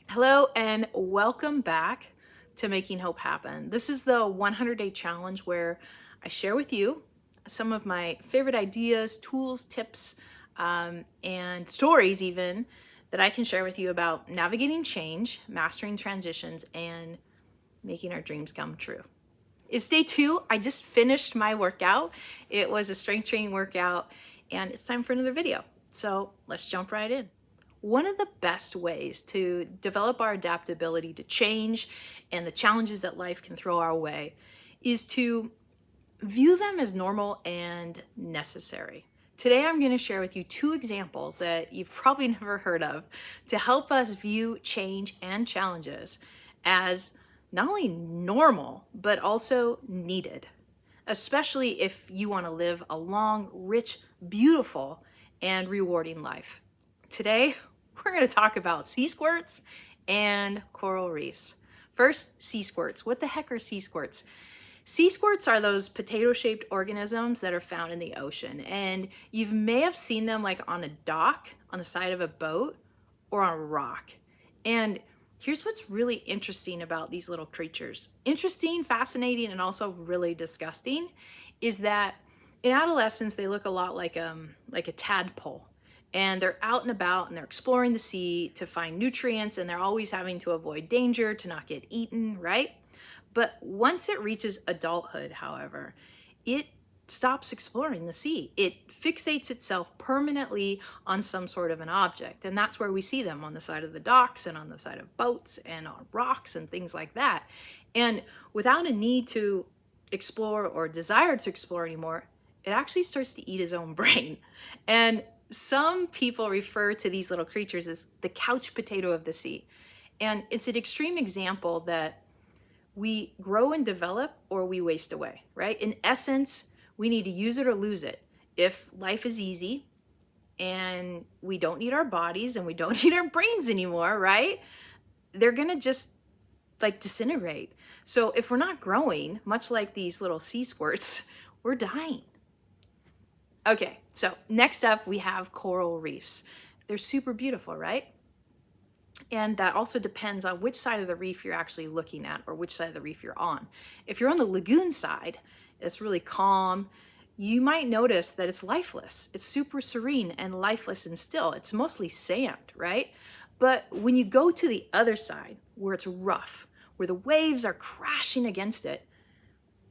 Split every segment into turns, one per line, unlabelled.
Hello and welcome back to Making Hope Happen. This is the 100-day challenge where I share with you some of my favorite ideas, tools, tips, and stories even that I can share with you about navigating change, mastering transitions, and making our dreams come true. It's day 2. I just finished my workout. It was a strength training workout and it's time for another video. So let's jump right in. One of the best ways to develop our adaptability to change and the challenges that life can throw our way is to view them as normal and necessary. Today, I'm going to share with you 2 examples that you've probably never heard of to help us view change and challenges as not only normal, but also needed, especially if you want to live a long, rich, beautiful, and rewarding life. Today, we're going to talk about sea squirts and coral reefs. First, sea squirts. What the heck are sea squirts? Sea squirts are those potato-shaped organisms that are found in the ocean, and you may have seen them like on a dock, on the side of a boat, or on a rock. And here's what's really interesting about these little creatures. Interesting, fascinating, and also really disgusting is that in adolescence they look a lot like a tadpole. And they're out and about and they're exploring the sea to find nutrients, and they're always having to avoid danger to not get eaten, right? But once it reaches adulthood, however, it stops exploring the sea. It fixates itself permanently on some sort of an object. And that's where we see them on the side of the docks and on the side of boats and on rocks and things like that. And without a need to explore or desire to explore anymore, it actually starts to eat his own brain. And some people refer to these little creatures as the couch potato of the sea. And it's an extreme example that we grow and develop or we waste away, right? In essence, we need to use it or lose it. If life is easy and we don't need our bodies and we don't need our brains anymore, right? They're gonna just like disintegrate. So if we're not growing, much like these little sea squirts, we're dying. Okay, so next up we have coral reefs. They're super beautiful, right? And that also depends on which side of the reef you're actually looking at or which side of the reef you're on. If you're on the lagoon side, it's really calm. You might notice that it's lifeless. It's super serene and lifeless and still. It's mostly sand, right? But when you go to the other side, where it's rough, where the waves are crashing against it,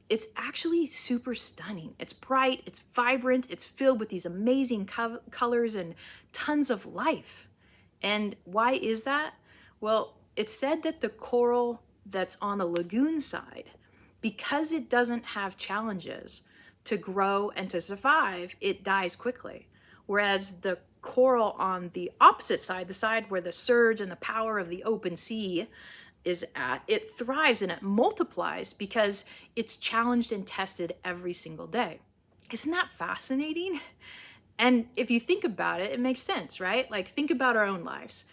it's actually super stunning. It's bright, it's vibrant, it's filled with these amazing colors and tons of life. And why is that? Well, it's said that the coral that's on the lagoon side, because it doesn't have challenges to grow and to survive, it dies quickly. Whereas the coral on the opposite side, the side where the surge and the power of the open sea is at, it thrives and it multiplies because it's challenged and tested every single day. Isn't that fascinating? And if you think about it, it makes sense, right? Like, think about our own lives.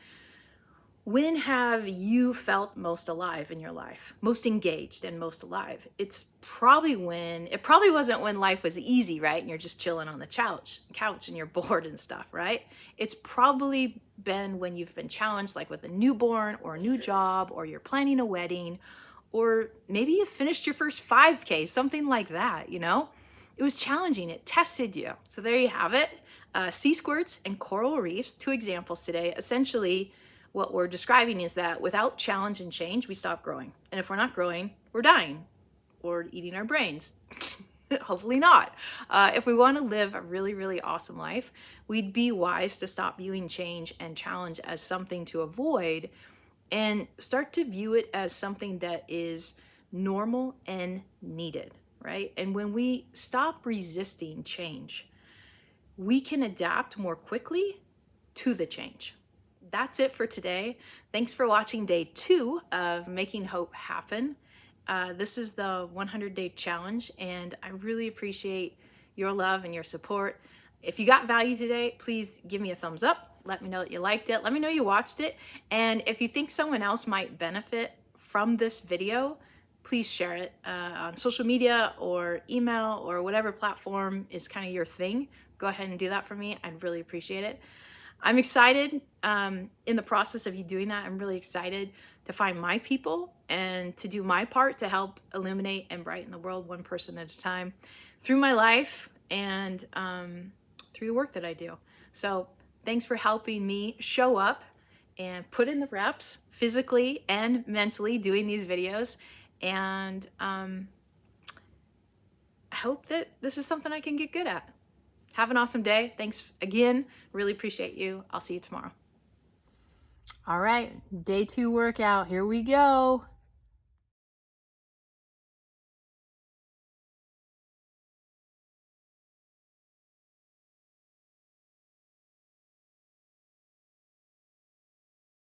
When have you felt most alive in your life? Most engaged and most alive? It probably wasn't when life was easy, right? And you're just chilling on the couch and you're bored and stuff, right? It's probably been when you've been challenged, like with a newborn or a new job, or you're planning a wedding, or maybe you finished your first 5K, something like that, you know? It was challenging, it tested you. So there you have it. Sea squirts and coral reefs, 2 examples today. Essentially, what we're describing is that without challenge and change, we stop growing. And if we're not growing, we're dying or eating our brains. Hopefully not. If we want to live a really, really awesome life, we'd be wise to stop viewing change and challenge as something to avoid and start to view it as something that is normal and needed, right? And when we stop resisting change, we can adapt more quickly to the change. That's it for today. Thanks for watching day 2 of Making Hope Happen. This is the 100-day challenge, and I really appreciate your love and your support. If you got value today, please give me a thumbs up. Let me know that you liked it. Let me know you watched it. And if you think someone else might benefit from this video, please share it on social media or email or whatever platform is kind of your thing. Go ahead and do that for me. I'd really appreciate it. I'm excited in the process of you doing that. I'm really excited to find my people and to do my part to help illuminate and brighten the world one person at a time through my life and through the work that I do. So thanks for helping me show up and put in the reps physically and mentally doing these videos. And I hope that this is something I can get good at. Have an awesome day. Thanks again. Really appreciate you. I'll see you tomorrow. All right, day 2 workout. Here we go.